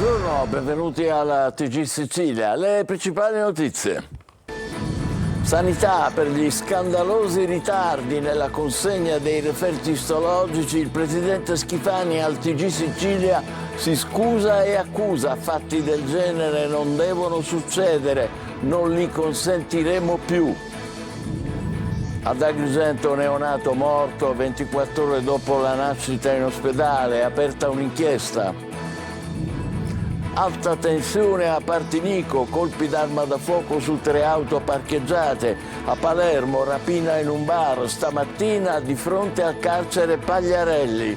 Buongiorno, benvenuti alla TG Sicilia. Le principali notizie. Sanità: per gli scandalosi ritardi nella consegna dei referti istologici, il presidente Schifani al TG Sicilia si scusa e accusa. Fatti del genere non devono succedere, non li consentiremo più. Ad Agrigento, neonato morto 24 ore dopo la nascita in ospedale, aperta un'inchiesta. Alta tensione a Partinico, colpi d'arma da fuoco su 3 auto parcheggiate. A Palermo, rapina in un bar, stamattina di fronte al carcere Pagliarelli.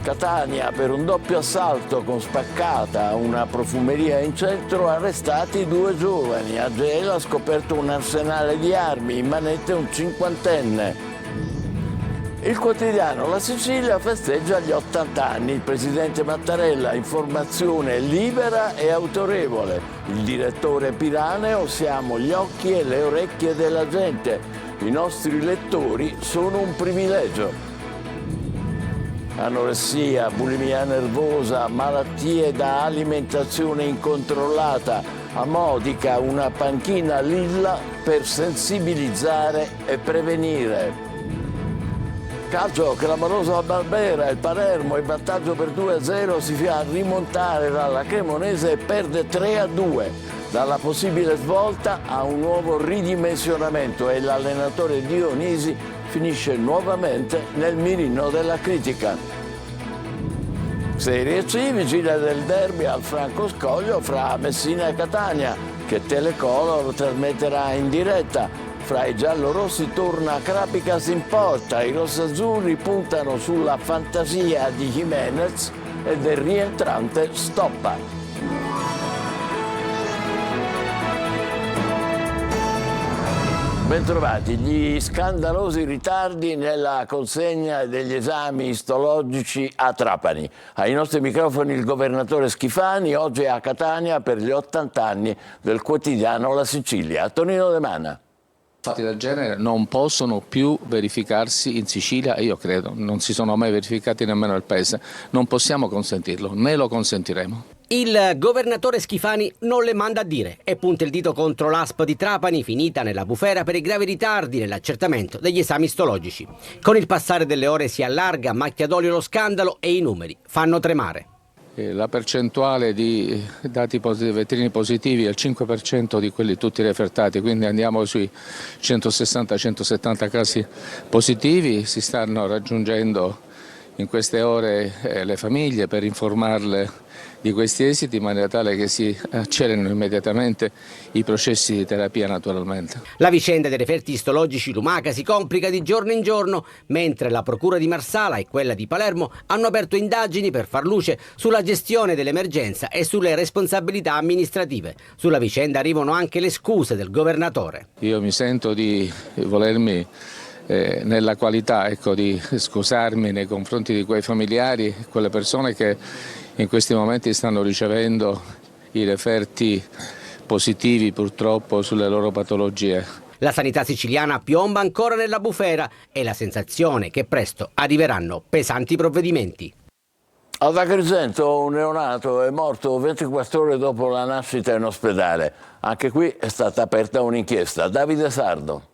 Catania, per un doppio assalto con spaccata a una profumeria in centro, arrestati 2 giovani. A Gela scoperto un arsenale di armi, in manette un 50enne. Il quotidiano La Sicilia festeggia gli 80 anni. Il presidente Mattarella, informazione libera e autorevole. Il direttore Piraneo, siamo gli occhi e le orecchie della gente. I nostri lettori sono un privilegio. Anoressia, bulimia nervosa, malattie da alimentazione incontrollata. A Modica una panchina lilla per sensibilizzare e prevenire. Calcio clamoroso a Barbera, il Palermo in vantaggio per 2-0 si fa rimontare dalla Cremonese e perde 3-2. Dalla possibile svolta a un nuovo ridimensionamento e l'allenatore Dionisi finisce nuovamente nel mirino della critica. Serie C, vigilia del derby al Franco Scoglio fra Messina e Catania, che Telecolor trasmetterà in diretta. Fra i giallorossi torna Crapicas in porta, i rossazzurri puntano sulla fantasia di Jimenez e del rientrante Stoppa. Bentrovati. Gli scandalosi ritardi nella consegna degli esami istologici a Trapani. Ai nostri microfoni il governatore Schifani, oggi a Catania per gli 80 anni del quotidiano La Sicilia. Tonino De Mana. Fatti del genere non possono più verificarsi in Sicilia e io credo non si sono mai verificati nemmeno nel paese. Non possiamo consentirlo, né lo consentiremo. Il governatore Schifani non le manda a dire e punta il dito contro l'ASP di Trapani, finita nella bufera per i gravi ritardi nell'accertamento degli esami istologici. Con il passare delle ore si allarga a macchia d'olio lo scandalo e i numeri fanno tremare. La percentuale di dati vettrini positivi è il 5% di quelli tutti refertati, quindi andiamo sui 160-170 casi positivi. Si stanno raggiungendo in queste ore le famiglie per informarle di questi esiti in maniera tale che si accelerino immediatamente i processi di terapia naturalmente. La vicenda dei referti istologici lumaca si complica di giorno in giorno, mentre la procura di Marsala e quella di Palermo hanno aperto indagini per far luce sulla gestione dell'emergenza e sulle responsabilità amministrative. Sulla vicenda arrivano anche le scuse del governatore. Io mi sento di volermi nella qualità di scusarmi nei confronti di quei familiari, quelle persone che in questi momenti stanno ricevendo i referti positivi purtroppo sulle loro patologie. La sanità siciliana piomba ancora nella bufera e la sensazione che presto arriveranno pesanti provvedimenti. Ad Agrigento un neonato è morto 24 ore dopo la nascita in ospedale. Anche qui è stata aperta un'inchiesta. Davide Sardo.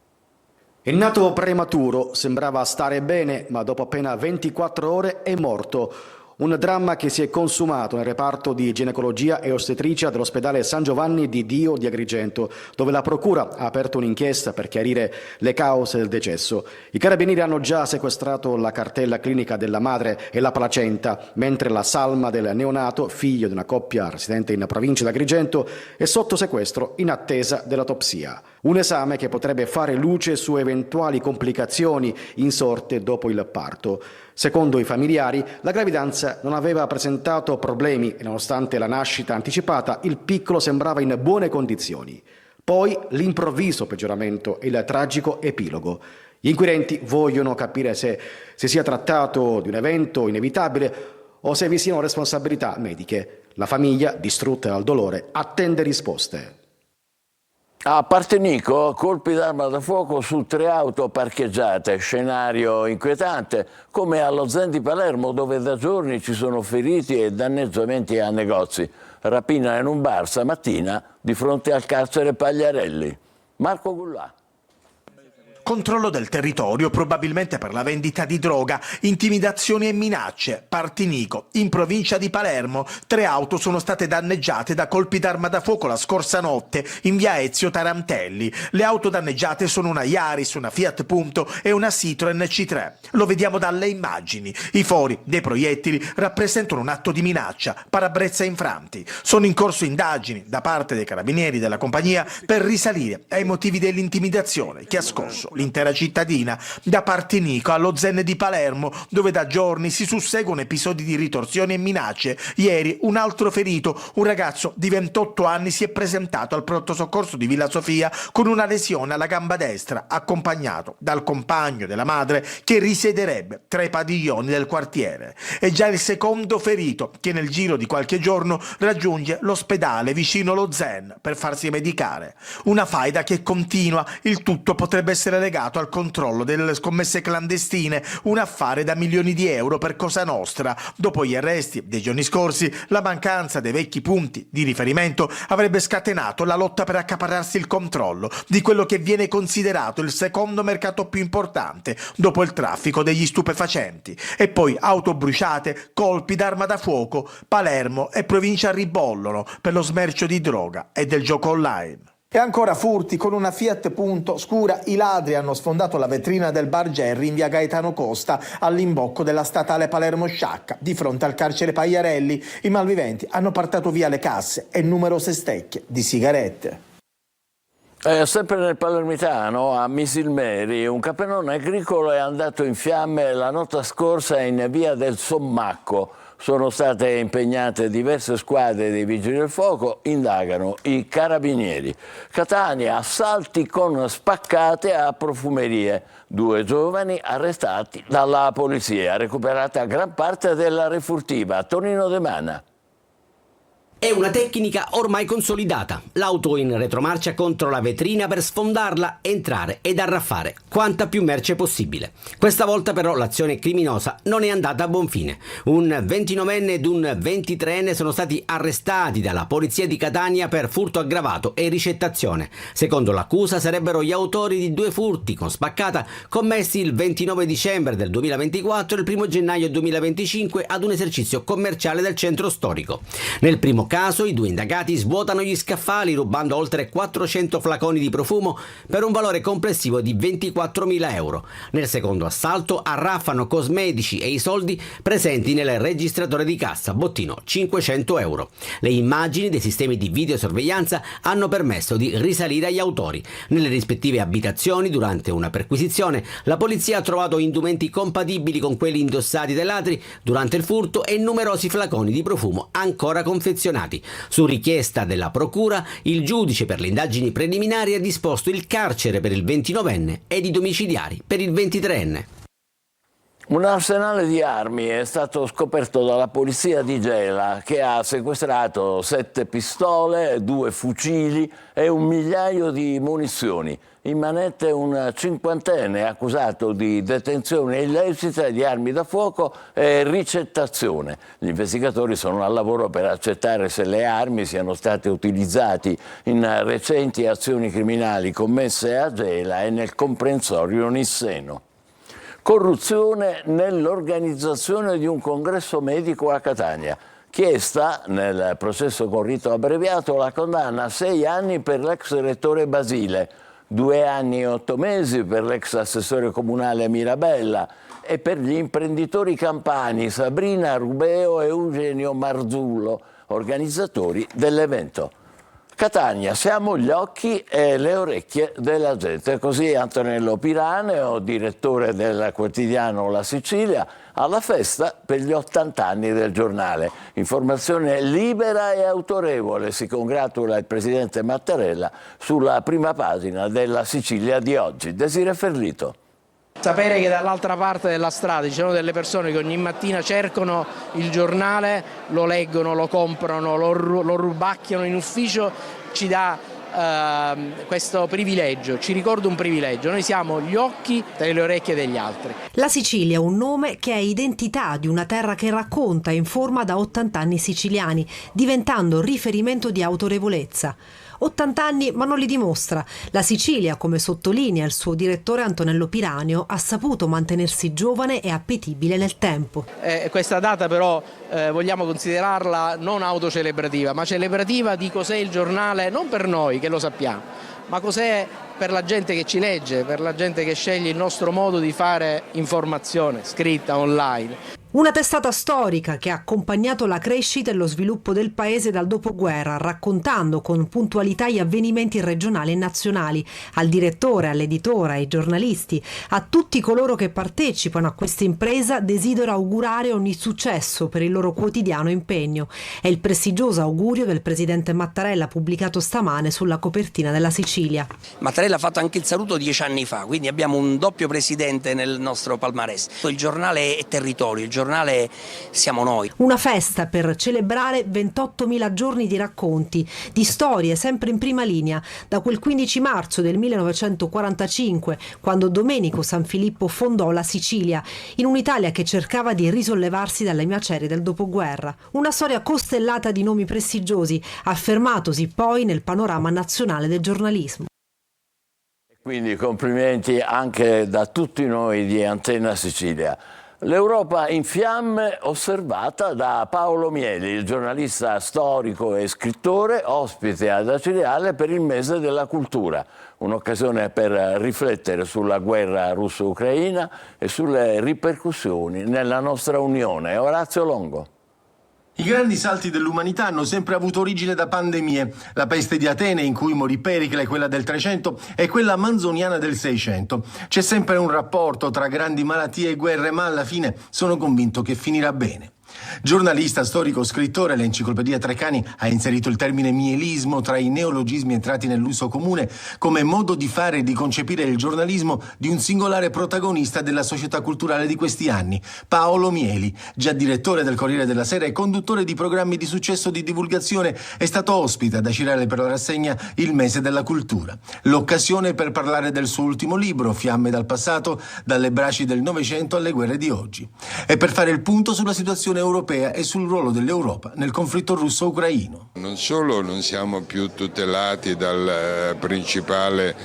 Il nato prematuro sembrava stare bene, ma dopo appena 24 ore è morto. Un dramma che si è consumato nel reparto di ginecologia e ostetricia dell'ospedale San Giovanni di Dio di Agrigento, dove la procura ha aperto un'inchiesta per chiarire le cause del decesso. I carabinieri hanno già sequestrato la cartella clinica della madre e la placenta, mentre la salma del neonato, figlio di una coppia residente in provincia di Agrigento, è sotto sequestro in attesa dell'autopsia. Un esame che potrebbe fare luce su eventuali complicazioni insorte dopo il parto. Secondo i familiari, la gravidanza non aveva presentato problemi e nonostante la nascita anticipata, il piccolo sembrava in buone condizioni. Poi l'improvviso peggioramento e il tragico epilogo. Gli inquirenti vogliono capire se si sia trattato di un evento inevitabile o se vi siano responsabilità mediche. La famiglia, distrutta dal dolore, attende risposte. A Partinico, colpi d'arma da fuoco su 3 auto parcheggiate, scenario inquietante, come allo Zen di Palermo, dove da giorni ci sono feriti e danneggiamenti a negozi. Rapina in un bar stamattina di fronte al carcere Pagliarelli. Marco Gullà. Controllo del territorio, probabilmente per la vendita di droga, intimidazioni e minacce. Partinico, in provincia di Palermo, 3 auto sono state danneggiate da colpi d'arma da fuoco la scorsa notte in via Ezio Tarantelli. Le auto danneggiate sono una Yaris, una Fiat Punto e una Citroen C3. Lo vediamo dalle immagini. I fori dei proiettili rappresentano un atto di minaccia, parabrezza infranti. Sono in corso indagini da parte dei carabinieri della compagnia per risalire ai motivi dell'intimidazione che ha scosso l'intera cittadina, da Partinico allo Zen di Palermo, dove da giorni si susseguono episodi di ritorsioni e minacce. Ieri un altro ferito, un ragazzo di 28 anni, si è presentato al pronto soccorso di Villa Sofia con una lesione alla gamba destra, accompagnato dal compagno della madre che risiederebbe tra i padiglioni del quartiere. È già il secondo ferito che nel giro di qualche giorno raggiunge l'ospedale vicino allo Zen per farsi medicare. Una faida che continua, il tutto potrebbe essere legato al controllo delle scommesse clandestine, un affare da milioni di euro per Cosa Nostra. Dopo gli arresti dei giorni scorsi, la mancanza dei vecchi punti di riferimento avrebbe scatenato la lotta per accaparrarsi il controllo di quello che viene considerato il secondo mercato più importante dopo il traffico degli stupefacenti. E poi auto bruciate, colpi d'arma da fuoco, Palermo e provincia ribollono per lo smercio di droga e del gioco online. E ancora furti con una Fiat Punto scura. I ladri hanno sfondato la vetrina del bar Jerry in via Gaetano Costa, all'imbocco della statale Palermo Sciacca, di fronte al carcere Pagliarelli. I malviventi hanno portato via le casse e numerose stecche di sigarette. Sempre nel Palermitano, a Misilmeri, un capannone agricolo è andato in fiamme la notte scorsa in via del Sommacco. Sono state impegnate diverse squadre dei Vigili del Fuoco, indagano i carabinieri. Catania, assalti con spaccate a profumerie. 2 giovani arrestati dalla polizia, recuperata gran parte della refurtiva. Tonino De Mana. È una tecnica ormai consolidata. L'auto in retromarcia contro la vetrina per sfondarla, entrare ed arraffare quanta più merce possibile. Questa volta però l'azione criminosa non è andata a buon fine. Un 29enne ed un 23enne sono stati arrestati dalla polizia di Catania per furto aggravato e ricettazione. Secondo l'accusa sarebbero gli autori di 2 furti con spaccata commessi il 29 dicembre del 2024 e il 1 gennaio 2025 ad un esercizio commerciale del centro storico. Nel primo caso i 2 indagati svuotano gli scaffali rubando oltre 400 flaconi di profumo per un valore complessivo di 24.000 euro. Nel secondo assalto arraffano cosmetici e i soldi presenti nel registratore di cassa, bottino 500 euro. Le immagini dei sistemi di videosorveglianza hanno permesso di risalire agli autori. Nelle rispettive abitazioni, durante una perquisizione, la polizia ha trovato indumenti compatibili con quelli indossati dai ladri durante il furto e numerosi flaconi di profumo ancora confezionati. Su richiesta della procura, il giudice per le indagini preliminari ha disposto il carcere per il 29enne ed i domiciliari per il 23enne. Un arsenale di armi è stato scoperto dalla polizia di Gela, che ha sequestrato 7 pistole, 2 fucili e 1 migliaio di munizioni. In manette un 50enne accusato di detenzione illecita di armi da fuoco e ricettazione. Gli investigatori sono al lavoro per accertare se le armi siano state utilizzate in recenti azioni criminali commesse a Gela e nel comprensorio nisseno. Corruzione nell'organizzazione di un congresso medico a Catania. Chiesta nel processo con rito abbreviato la condanna a 6 anni per l'ex rettore Basile, 2 anni e 8 mesi per l'ex assessore comunale Mirabella e per gli imprenditori campani Sabrina Rubeo e Eugenio Marzullo, organizzatori dell'evento. Catania, siamo gli occhi e le orecchie della gente. Così Antonello Piraneo, direttore del quotidiano La Sicilia, alla festa per gli 80 anni del giornale. Informazione libera e autorevole, si congratula il presidente Mattarella sulla prima pagina della Sicilia di oggi. Desiree Ferlito. Sapere che dall'altra parte della strada ci sono delle persone che ogni mattina cercano il giornale, lo leggono, lo comprano, lo rubacchiano in ufficio, ci dà questo privilegio, ci ricorda un privilegio. Noi siamo gli occhi e le orecchie degli altri. La Sicilia è un nome che è identità di una terra che racconta e informa da 80 anni siciliani, diventando riferimento di autorevolezza. 80 anni ma non li dimostra. La Sicilia, come sottolinea il suo direttore Antonello Piranio, ha saputo mantenersi giovane e appetibile nel tempo. Questa data però vogliamo considerarla non autocelebrativa, ma celebrativa di cos'è il giornale, non per noi che lo sappiamo, ma cos'è per la gente che ci legge, per la gente che sceglie il nostro modo di fare informazione scritta online. Una testata storica che ha accompagnato la crescita e lo sviluppo del paese dal dopoguerra, raccontando con puntualità gli avvenimenti regionali e nazionali. Al direttore, all'editore, ai giornalisti, a tutti coloro che partecipano a questa impresa desidero augurare ogni successo per il loro quotidiano impegno. È il prestigioso augurio del presidente Mattarella pubblicato stamane sulla copertina della Sicilia. Mattarella ha fatto anche il saluto 10 anni fa, quindi abbiamo un doppio presidente nel nostro palmarès. Il giornale è territorio, il giornale siamo noi. Una festa per celebrare 28.000 giorni di racconti, di storie sempre in prima linea, da quel 15 marzo del 1945, quando Domenico Sanfilippo fondò la Sicilia, in un'Italia che cercava di risollevarsi dalle macerie del dopoguerra. Una storia costellata di nomi prestigiosi, affermatosi poi nel panorama nazionale del giornalismo. Quindi complimenti anche da tutti noi di Antenna Sicilia. L'Europa in fiamme osservata da Paolo Mieli, il giornalista storico e scrittore, ospite ad Acireale per il mese della cultura. Un'occasione per riflettere sulla guerra russo-ucraina e sulle ripercussioni nella nostra Unione. Orazio Longo. I grandi salti dell'umanità hanno sempre avuto origine da pandemie. La peste di Atene, in cui morì Pericle, quella del 300, e quella manzoniana del 600. C'è sempre un rapporto tra grandi malattie e guerre, ma alla fine sono convinto che finirà bene. Giornalista, storico, scrittore, l'Enciclopedia Treccani ha inserito il termine mielismo tra i neologismi entrati nell'uso comune come modo di fare e di concepire il giornalismo di un singolare protagonista della società culturale di questi anni, Paolo Mieli. Già direttore del Corriere della Sera e conduttore di programmi di successo di divulgazione, è stato ospite ad Acireale per la rassegna Il Mese della Cultura. L'occasione per parlare del suo ultimo libro, Fiamme dal passato, dalle braci del Novecento alle guerre di oggi. E per fare il punto sulla situazione europea e sul ruolo dell'Europa nel conflitto russo-ucraino. Non solo non siamo più tutelati dal principale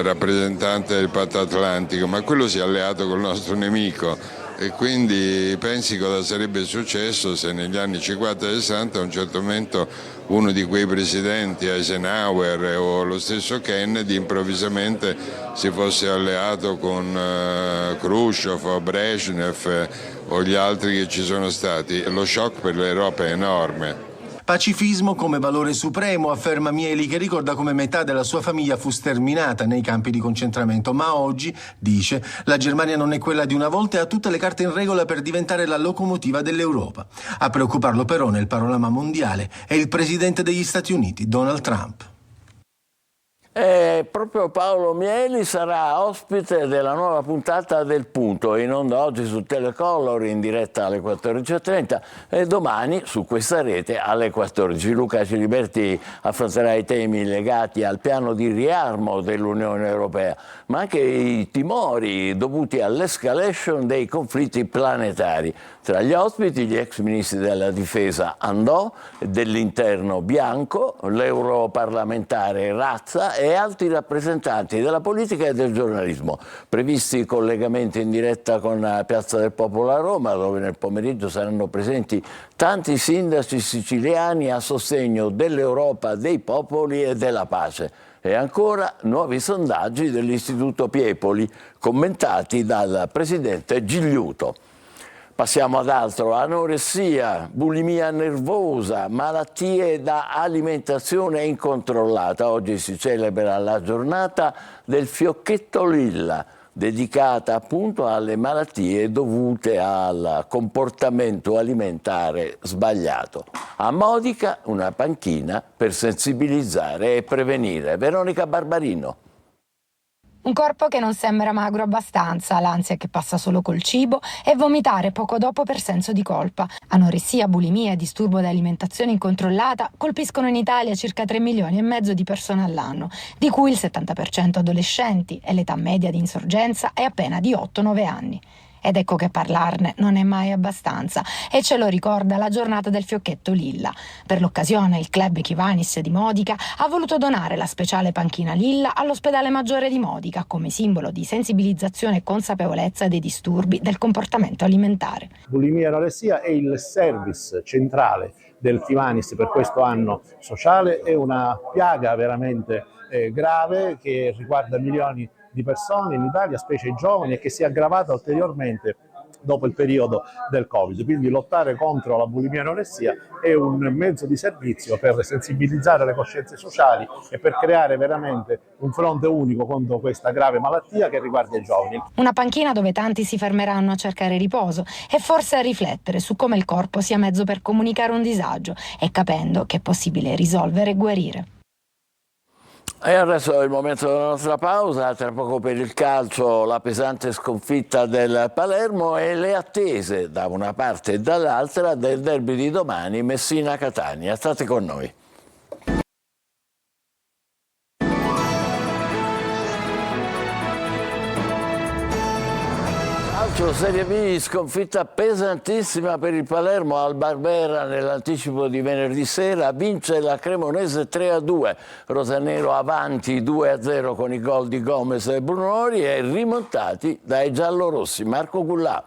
rappresentante del patto atlantico, ma quello si è alleato col nostro nemico e quindi pensi cosa sarebbe successo se negli anni 50 e 60 a un certo momento uno di quei presidenti, Eisenhower o lo stesso Kennedy, improvvisamente si fosse alleato con Khrushchev o Brezhnev o gli altri che ci sono stati. Lo shock per l'Europa è enorme. Pacifismo come valore supremo, afferma Mieli, che ricorda come metà della sua famiglia fu sterminata nei campi di concentramento. Ma oggi, dice, la Germania non è quella di una volta e ha tutte le carte in regola per diventare la locomotiva dell'Europa. A preoccuparlo però nel panorama mondiale è il presidente degli Stati Uniti, Donald Trump. E proprio Paolo Mieli sarà ospite della nuova puntata del Punto, in onda oggi su Telecolor in diretta alle 14.30 e domani su questa rete alle 14. Luca Ciliberti affronterà i temi legati al piano di riarmo dell'Unione Europea, ma anche i timori dovuti all'escalation dei conflitti planetari. Tra gli ospiti gli ex ministri della difesa Andò, dell'interno Bianco, l'europarlamentare Razza e altri rappresentanti della politica e del giornalismo. Previsti collegamenti in diretta con Piazza del Popolo a Roma, dove nel pomeriggio saranno presenti tanti sindaci siciliani a sostegno dell'Europa, dei popoli e della pace. E ancora nuovi sondaggi dell'Istituto Piepoli, commentati dal presidente Gigliuto. Passiamo ad altro, anoressia, bulimia nervosa, malattie da alimentazione incontrollata. Oggi si celebra la giornata del fiocchetto lilla, dedicata appunto alle malattie dovute al comportamento alimentare sbagliato. A Modica una panchina per sensibilizzare e prevenire. Veronica Barbarino. Un corpo che non sembra magro abbastanza, l'ansia che passa solo col cibo e vomitare poco dopo per senso di colpa. Anoressia, bulimia e disturbo di alimentazione incontrollata colpiscono in Italia circa 3 milioni e mezzo di persone all'anno, di cui il 70% adolescenti, e l'età media di insorgenza è appena di 8-9 anni. Ed ecco che parlarne non è mai abbastanza, e ce lo ricorda la giornata del fiocchetto lilla. Per l'occasione il club Kivanis di Modica ha voluto donare la speciale panchina lilla all'ospedale maggiore di Modica come simbolo di sensibilizzazione e consapevolezza dei disturbi del comportamento alimentare. Bulimia e anoressia è il service centrale del Kivanis per questo anno sociale, è una piaga veramente grave che riguarda milioni di persone in Italia, specie i giovani, e che si è aggravata ulteriormente dopo il periodo del Covid. Quindi lottare contro la bulimia e anoressia è un mezzo di servizio per sensibilizzare le coscienze sociali e per creare veramente un fronte unico contro questa grave malattia che riguarda i giovani. Una panchina dove tanti si fermeranno a cercare riposo e forse a riflettere su come il corpo sia mezzo per comunicare un disagio e capendo che è possibile risolvere e guarire. E adesso è il momento della nostra pausa, tra poco per il calcio la pesante sconfitta del Palermo e le attese da una parte e dall'altra del derby di domani Messina-Catania. State con noi. Serie B, sconfitta pesantissima per il Palermo al Barbera nell'anticipo di venerdì sera, vince la Cremonese 3-2, Rosanero avanti 2-0 con i gol di Gomez e Brunori e rimontati dai giallorossi. Marco Gullà.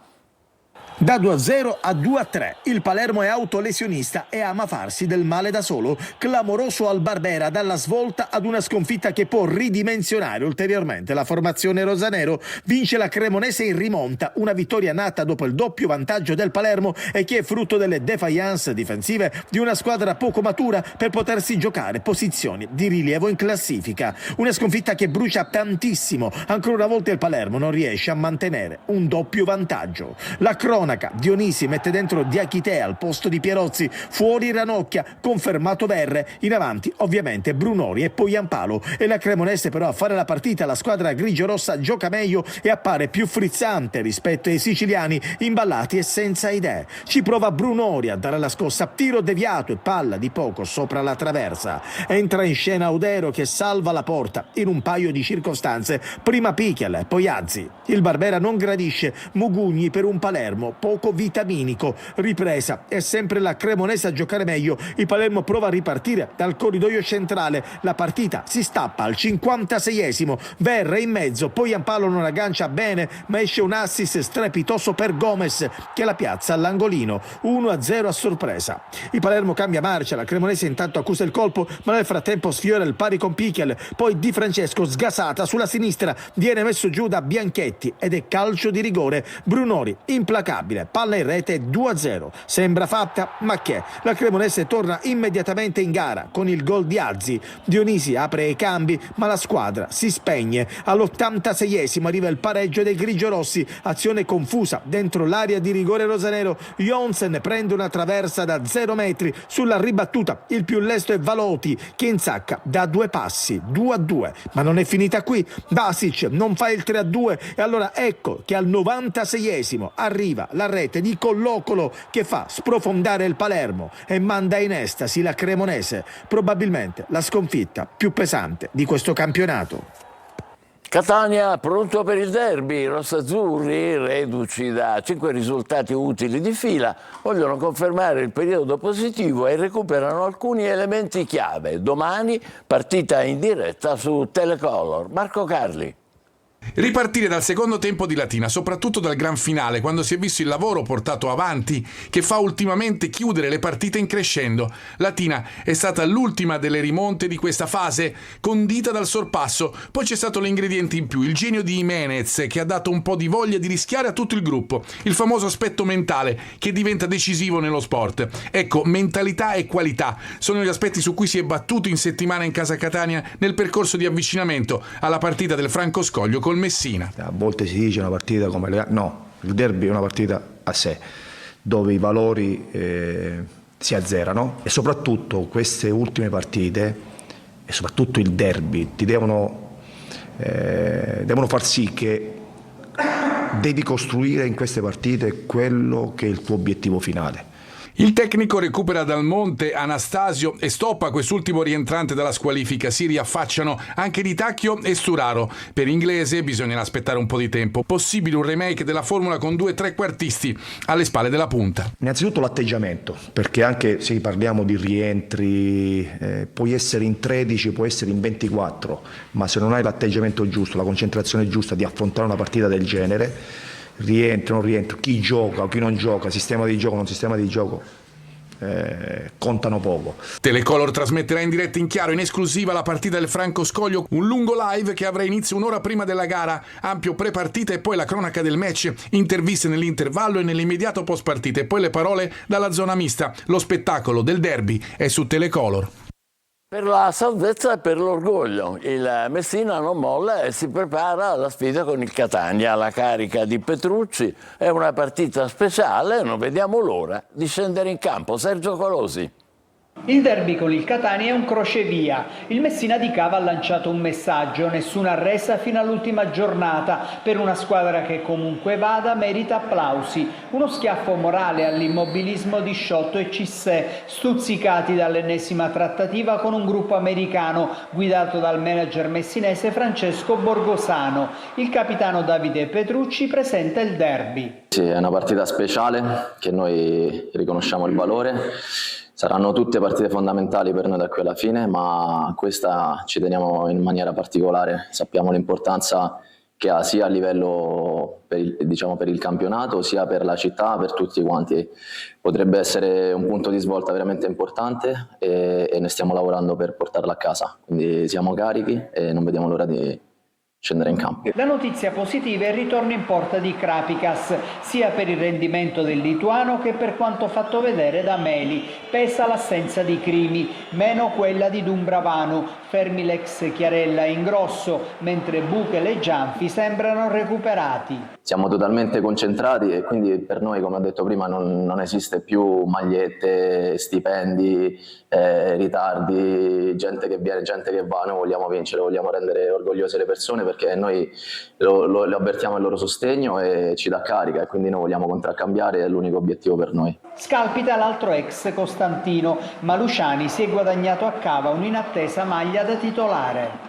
Da 2-0 a 2-3, il Palermo è autolesionista e ama farsi del male da solo. Clamoroso al Barbera, dalla svolta ad una sconfitta che può ridimensionare ulteriormente la formazione rosanero. Vince la Cremonese in rimonta, una vittoria nata dopo il doppio vantaggio del Palermo e che è frutto delle defiance difensive di una squadra poco matura per potersi giocare posizioni di rilievo in classifica. Una sconfitta che brucia tantissimo. Ancora una volta il Palermo non riesce a mantenere un doppio vantaggio. La cronaca: Dionisi mette dentro Diachite al posto di Pierozzi, fuori Ranocchia, confermato Verre, in avanti ovviamente Brunori e poi Ampalo. E la Cremonese però a fare la partita, la squadra grigio-rossa gioca meglio e appare più frizzante rispetto ai siciliani imballati e senza idee. Ci prova Brunori a dare la scossa, tiro deviato e palla di poco sopra la traversa. Entra in scena Audero che salva la porta in un paio di circostanze, prima Pichel e poi Azzi. Il Barbera non gradisce, Mugugni per un Palermo poco vitaminico. Ripresa, è sempre la Cremonese a giocare meglio. Il Palermo prova a ripartire dal corridoio centrale, la partita si stappa al 56esimo, Verre in mezzo, poi Ampalo non aggancia bene ma esce un assist strepitoso per Gomez che la piazza all'angolino. 1-0 a sorpresa. Il Palermo cambia marcia, la Cremonese intanto accusa il colpo ma nel frattempo sfiora il pari con Pichel, poi Di Francesco sgasata sulla sinistra, viene messo giù da Bianchetti ed è calcio di rigore. Brunori implacabile, palla in rete, 2-0. Sembra fatta, ma che? La Cremonese torna immediatamente in gara con il gol di Azzi. Dionisi apre i cambi, ma la squadra si spegne. All'86esimo arriva il pareggio dei grigiorossi. Azione confusa dentro l'area di rigore rosanero. Jonsen prende una traversa da 0 metri. Sulla ribattuta il più lesto è Valoti che insacca da 2 passi, 2-2. Ma non è finita qui. Basic non fa il 3-2 e allora ecco che al 96esimo arriva la rete di Collocolo che fa sprofondare il Palermo e manda in estasi la Cremonese, probabilmente la sconfitta più pesante di questo campionato. Catania pronto per il derby. I rossazzurri, reduci da 5 risultati utili di fila, vogliono confermare il periodo positivo e recuperano alcuni elementi chiave. Domani partita in diretta su Telecolor. Marco Carli. Ripartire dal secondo tempo di Latina, soprattutto dal gran finale, quando si è visto il lavoro portato avanti che fa ultimamente chiudere le partite in crescendo. Latina è stata l'ultima delle rimonte di questa fase, condita dal sorpasso. Poi c'è stato l'ingrediente in più, il genio di Jimenez che ha dato un po' di voglia di rischiare a tutto il gruppo, il famoso aspetto mentale che diventa decisivo nello sport. Ecco, mentalità e qualità sono gli aspetti su cui si è battuto in settimana in casa Catania nel percorso di avvicinamento alla partita del Franco Scoglio col Messina. A volte si dice una partita come le... No, il derby è una partita a sé, dove i valori si azzerano e soprattutto queste ultime partite e soprattutto il derby ti devono devono far sì che devi costruire in queste partite quello che è il tuo obiettivo finale. Il tecnico recupera dal monte Anastasio e stoppa quest'ultimo rientrante dalla squalifica. Si riaffacciano anche Di Tacchio e Sturaro. Per Inglese bisognerà aspettare un po' di tempo. Possibile un remake della formula con 2 trequartisti alle spalle della punta. Innanzitutto l'atteggiamento, perché anche se parliamo di rientri, puoi essere in 13, puoi essere in 24, ma se non hai l'atteggiamento giusto, la concentrazione giusta di affrontare una partita del genere, rientro, non rientro, chi gioca o chi non gioca, sistema di gioco, non sistema di gioco, contano poco. Telecolor trasmetterà in diretta in chiaro, in esclusiva, la partita del Franco Scoglio, un lungo live che avrà inizio un'ora prima della gara, ampio pre-partita e poi la cronaca del match, interviste nell'intervallo e nell'immediato post-partita e poi le parole dalla zona mista. Lo spettacolo del derby è su Telecolor. Per la salvezza e per l'orgoglio, il Messina non molla e si prepara alla sfida con il Catania. La carica di Petrucci è una partita speciale, non vediamo l'ora di scendere in campo. Sergio Colosi. Il derby con il Catania è un crocevia. Il Messina di Cava ha lanciato un messaggio: nessuna resa fino all'ultima giornata. Per una squadra che comunque vada merita applausi. Uno schiaffo morale all'immobilismo di Sciotto e Cissé, stuzzicati dall'ennesima trattativa con un gruppo americano guidato dal manager messinese Francesco Borgosano. Il capitano Davide Petrucci presenta il derby. Sì, è una partita speciale che noi riconosciamo il valore. Saranno tutte partite fondamentali per noi da qui alla fine, ma questa ci teniamo in maniera particolare. Sappiamo l'importanza che ha sia a livello per il campionato, sia per la città, per tutti quanti. Potrebbe essere un punto di svolta veramente importante e ne stiamo lavorando per portarla a casa. Quindi siamo carichi e non vediamo l'ora di scendere in campo. La notizia positiva è il ritorno in porta di Krapikas, sia per il rendimento del lituano che per quanto fatto vedere da Meli. Pesa l'assenza di Crimi, meno quella di Dumbravanu. Fermi l'ex Chiarella e Ingrosso, mentre Buchel e Gianfi sembrano recuperati. Siamo totalmente concentrati e quindi per noi, come ho detto prima, non esiste più magliette, stipendi, ritardi, gente che viene, gente che va. Noi vogliamo vincere, vogliamo rendere orgogliose le persone, perché noi le avvertiamo il loro sostegno e ci dà carica, e quindi noi vogliamo contraccambiare, è l'unico obiettivo per noi. Scalpita l'altro ex Costantino, ma Luciani si è guadagnato a Cava un'inattesa maglia da titolare.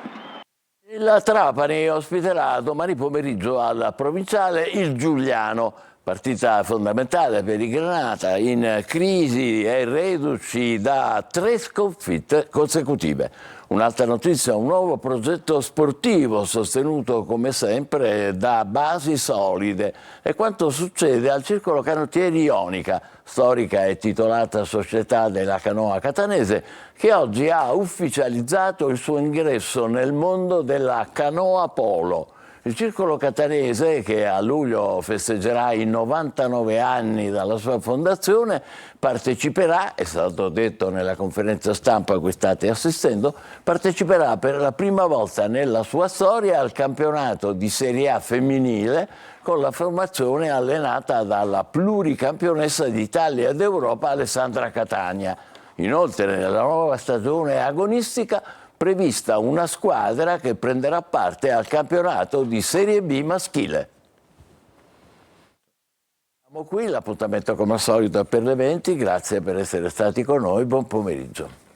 Il Trapani ospiterà domani pomeriggio al Provinciale il Giuliano. Partita fondamentale per i Granata, in crisi e reduci da 3 sconfitte consecutive. Un'altra notizia, un nuovo progetto sportivo sostenuto come sempre da basi solide. E quanto succede al Circolo Canottieri Ionica, storica e titolata società della canoa catanese, che oggi ha ufficializzato il suo ingresso nel mondo della canoa polo. Il Circolo Catanese, che a luglio festeggerà i 99 anni dalla sua fondazione, parteciperà, è stato detto nella conferenza stampa a cui state assistendo, parteciperà per la prima volta nella sua storia al campionato di Serie A femminile con la formazione allenata dalla pluricampionessa d'Italia ed Europa Alessandra Catania. Inoltre, nella nuova stagione agonistica prevista una squadra che prenderà parte al campionato di Serie B maschile. Siamo qui, l'appuntamento come al solito è per le 20, grazie per essere stati con noi, buon pomeriggio.